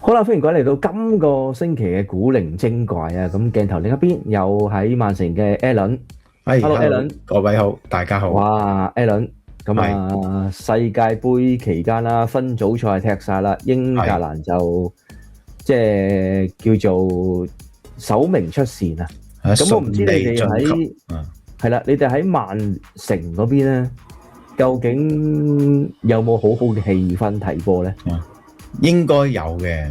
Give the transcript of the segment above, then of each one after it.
好啦，歡迎各位嚟到今個星期嘅古靈精怪啊！咁鏡頭另一邊有喺曼城嘅 Alan。Hello Hello， Alan。各位好，大家好。哇 Alan，咁啊世界盃期間啦，分組賽踢晒啦，英格蘭就即係叫做首名出線啊！咁我唔知你哋喺係啦，你哋喺曼城嗰邊咧，究竟有冇好好嘅氣氛睇波咧？應該有嘅，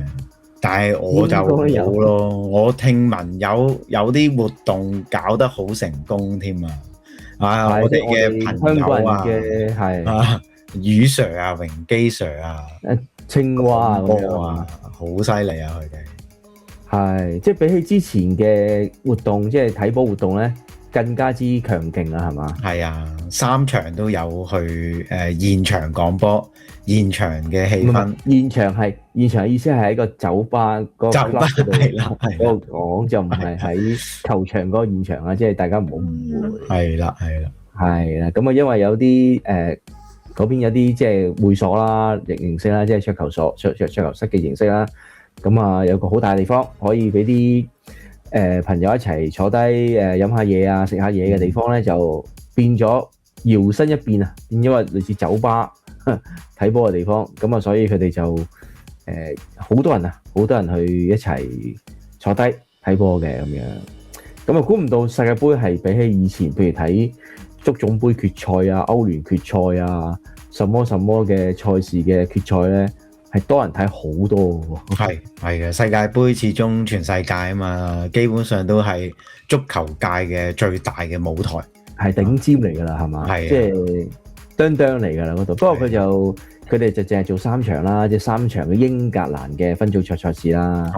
但係我就冇咯。我聽聞有啲活動搞得好成功添啊！我哋嘅朋友啊，係雨 Sir 啊、榮基 Sir 啊、青蛙啊，好犀利啊！佢哋係即係比起之前嘅活動，即係睇波活動咧，更加之強勁啦，係嘛？係啊，3場都有去現場講波。現場嘅氣氛，現場嘅意思係喺個酒吧嗰個 club 嗰度講，就唔係喺球場嗰個現場啊！即係大家唔好誤會。係啦。咁啊，因為有啲嗰邊有啲即係會所啦，形式啦，即係桌球室嘅形式啦。咁啊，有個好大嘅地方可以俾啲朋友一齊坐低飲下嘢啊、食下嘢嘅地方咧，就變咗搖身一變啊，變咗話類似酒吧睇波嘅地方，咁啊，所以佢哋就好多人去一齊坐低睇波嘅咁樣，咁啊估唔到世界盃係比起以前，譬如睇足總杯決賽啊、歐聯決賽啊、什麼嘅賽事嘅決賽咧，係多人睇好多嘅喎。係嘅，世界盃始終全世界啊嘛，基本上都係足球界嘅最大嘅舞台，係頂尖嚟㗎啦，係嘛？即係釘釘嚟㗎啦嗰度。不過佢哋就淨係做3場啦，即係3場嘅英格蘭嘅分組賽事啦。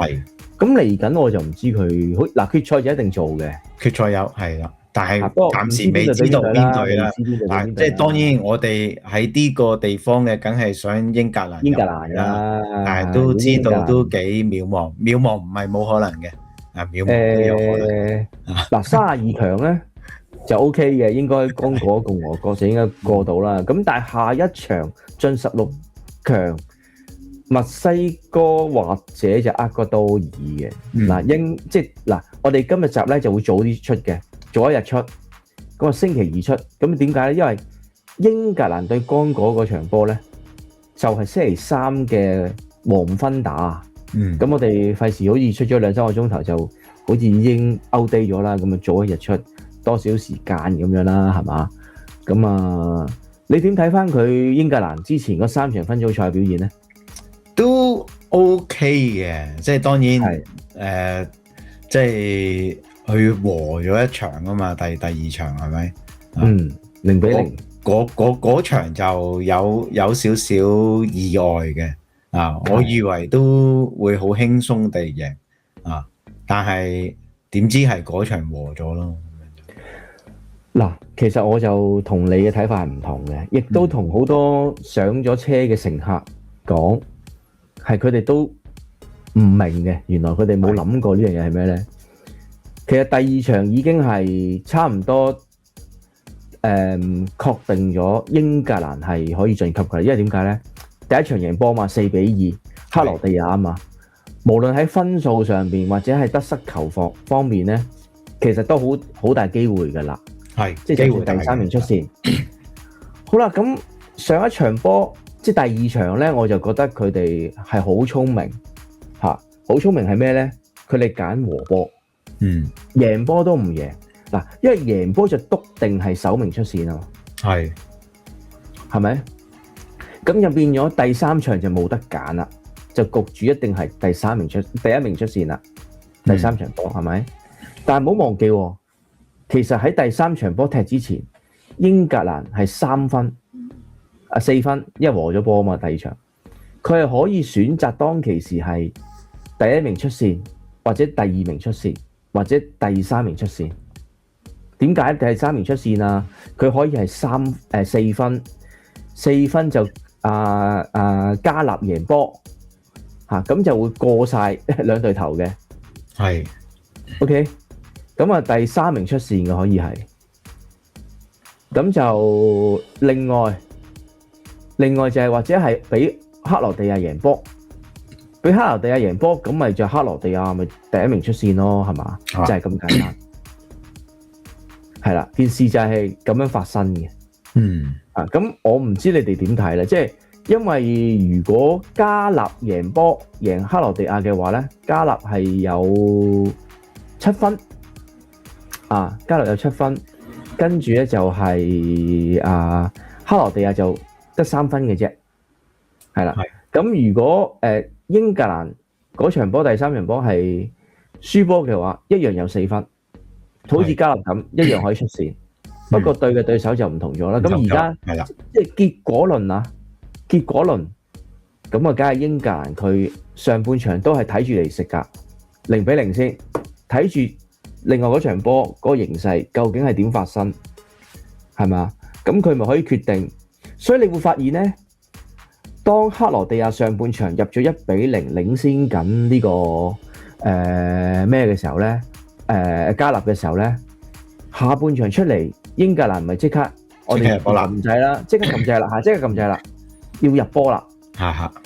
咁嚟緊我就唔知佢嗱決賽就一定做嘅，決賽有係啦，但係暫時未知道邊隊啦。即係當然我哋喺呢個地方嘅，梗係想英格蘭啦，但係都知道都幾渺茫唔係冇可能嘅，渺茫都有可能。嗱32強咧就 OK 嘅，應該剛果共和國就應該過到啦。咁但係下一場進16強，墨西哥或者就厄瓜多爾嘅。嗱我哋今日集咧就會早啲出嘅，早一日出，咁啊星期2出。咁點解咧？因為英格蘭對剛果嗰場波咧，就係星期3嘅黃昏打。咁我哋費事好似出咗2-3個鐘頭，就好似已經 outdate 咗啦。咁啊早一日出，多少時間咁樣啦，係嘛？咁啊，你點睇翻佢英格蘭之前嗰3場分組賽表現咧？都 OK 嘅，即係當然即係佢和咗一場啊嘛，第2場係咪？0-0嗰場就有少少意外嘅我以為都會好輕鬆地贏但係點知係嗰場和咗咯。嗱，其實我就同你嘅睇法係唔同嘅，亦都同好多上咗車嘅乘客講，係佢哋都唔明嘅。原來佢哋冇諗過呢樣嘢係咩咧？其實第2場已經係差唔多確定咗英格蘭係可以晉級㗎，因為點解咧？第1場贏波嘛，4-2，克羅地亞啊嘛。無論喺分數上邊或者係得失球方面咧，其實都好大機會㗎啦。即係第3名出線。好啦，咁上一場波，即係第2場咧，我就覺得佢哋係好聰明好聰明係咩咧？佢哋揀和波，贏波都唔贏嗱，因為贏波就篤定係首名出線啊嘛，係咪？咁就變咗第3場就冇得揀啦，就焗住一定係第1名出線啦。第3場波係咪？但係唔好忘記喎。其實喺第3場波踢之前，英格蘭係4分，因為和咗波啊嘛。第2場佢係可以選擇當其時係第1名出線，或者第2名出線，或者第3名出線。點解第3名出線啊？佢可以係4分，4分就加納贏波咁就會過晒兩隊頭嘅。OK。咁啊，第3名出線嘅可以係，咁就另外就係或者係俾克羅地亞贏波，俾克羅地亞贏波，咁咪就克羅地亞咪第一名出線咯，係嘛？就係咁簡單。係啦，件事就係咁樣發生嘅。咁我唔知你哋點睇咧，即係因為如果加納贏波贏克羅地亞嘅話咧，加納係有7分，加納有7分，跟住咧就係克羅地亞就得3分嘅啫，係啦。咁如果英格蘭嗰場波第3場波係輸波嘅話，一樣有4分，好似加納咁一樣可以出線。不過對嘅對手就唔同咗啦。咁而家即係結果論咁啊，梗係英格蘭佢上半場都係睇住嚟食㗎，0-0先，睇住另外嗰場波嗰個形勢究竟係點發生，係咪？咁佢咪可以決定。所以你會發現咧，當克羅地亞上半場入咗1-0領先緊呢個咩嘅時候咧，加納嘅時候咧，下半場出嚟英格蘭咪即刻我哋撳掣啦，即刻撳掣啦，要入波啦，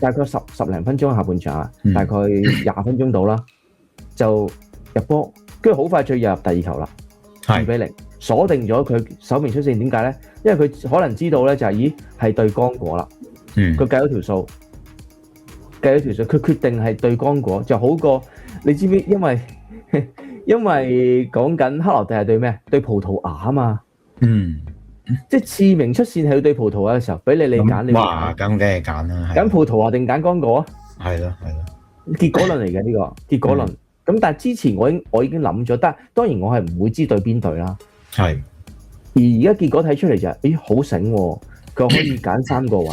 大概十零分鐘下半場啊，大概20分鐘到啦，就入波，跟住好快再入第二球啦，2-0鎖定咗佢首名出線。點解咧？因為佢可能知道咧就係係對剛果啦，佢計咗條數，佢決定係對剛果就好過你知唔知？因為講緊克羅地亞對咩？對葡萄牙啊嘛，即係次名出線係對葡萄牙嘅時候，俾你揀，你哇，咁梗係揀啦，揀葡萄牙定揀剛果啊？係咯，結果論嚟嘅呢個結果論。咁但係之前我已經諗咗，但係當然我係唔會知對邊隊啦。係。而家結果睇出嚟就係，好醒喎，佢可以揀3個位，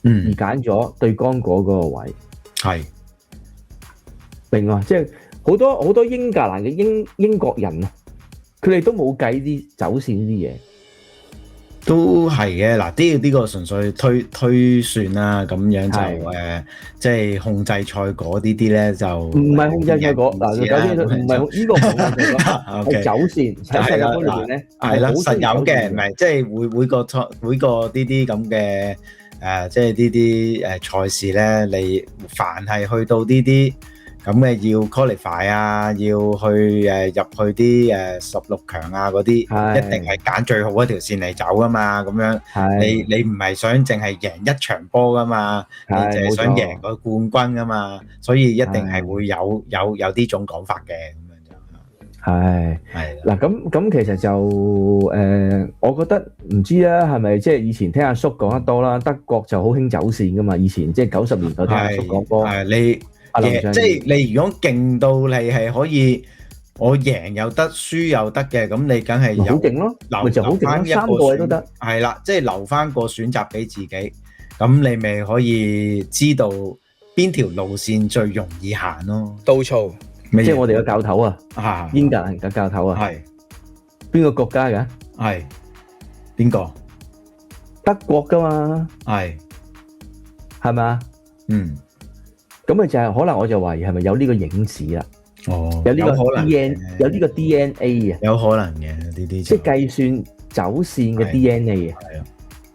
而揀咗對剛果嗰個位。係。明啊，即係好多英格蘭嘅英國人啊，佢哋都冇計啲走線啲嘢。都係嘅，嗱呢個純粹推算啦，咁樣就即係控制賽果呢啲咧就唔係控制賽果，嗱唔係呢個唔係控制賽果，係走線喺世界盃裏邊咧係啦，實有嘅，唔係即係每個呢啲咁嘅即係呢啲賽事咧，你凡係去到呢啲咁嘅要 qualify 啊，要去入去啲16強啊嗰啲，一定係揀最好一條線嚟走噶嘛，咁樣你唔係想淨係贏一場波噶嘛，你淨係想贏個冠軍噶嘛，所以一定係會有呢種講法嘅咁樣就係嗱咁其實就我覺得唔知啦，係咪即係以前聽阿叔講得多啦？德國就好興走線噶嘛，以前即係90年代聽阿叔講波。即係你如果勁到你係可以，我贏又得，輸又得嘅，咁你梗係好勁咯，留翻3個位都得。係啦，即係留翻個選擇俾自己，咁你咪可以知道邊條路線最容易行咯。倒數，即係我哋嘅教頭啊，英格蘭嘅教頭啊，係邊個國家嘅？係邊個？德國噶嘛？係咪？咁咪就係可能我就懷疑係咪有呢個影子啦？有呢個 DNA 啊，有可能嘅呢啲，即係計算走線嘅 DNA 啊，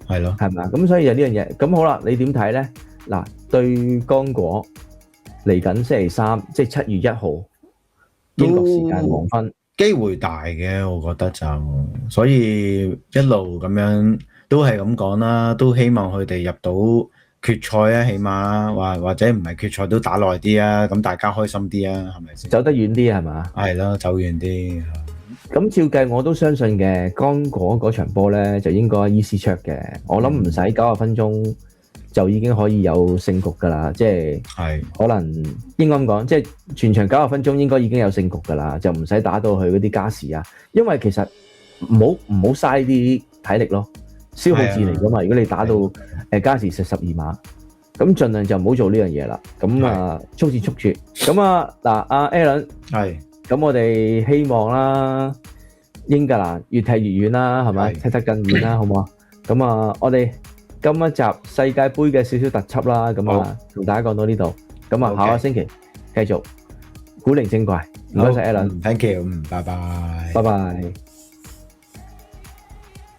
係咯，係咪啊？咁所以有呢樣嘢，咁好啦，你點睇咧？嗱，對剛果嚟緊星期3，即係7月1號英國時間黃昏，機會大嘅，我覺得就所以一路咁樣都係咁講啦，都希望佢哋入到決賽啊，起碼或者唔係決賽都打耐啲啊，咁大家開心啲啊，係咪先？走得遠啲係嘛？係咯，走遠啲。咁照計我都相信嘅，剛果嗰場波咧就應該 easy check 嘅，我諗唔使90分鐘就已經可以有勝局㗎啦，即係可能應該咁講，即係全場90分鐘應該已經有勝局㗎啦，就唔使打到去嗰啲加時啊，因為其實唔好嘥啲體力咯。消耗戰嚟㗎嘛，如果你打到加時食12碼，咁盡量就唔好做呢樣嘢啦。咁啊，速戰速決。咁啊，嗱，阿 Alan，咁我哋希望啦，英格蘭越踢越遠啦，係咪？踢得更遠啦，好唔好啊？咁啊，我哋今一集世界盃嘅少少特輯啦，咁啊，同大家講到呢度。咁啊，下個星期繼續古靈精怪。唔該晒 Alan，Thank you，拜拜，拜拜。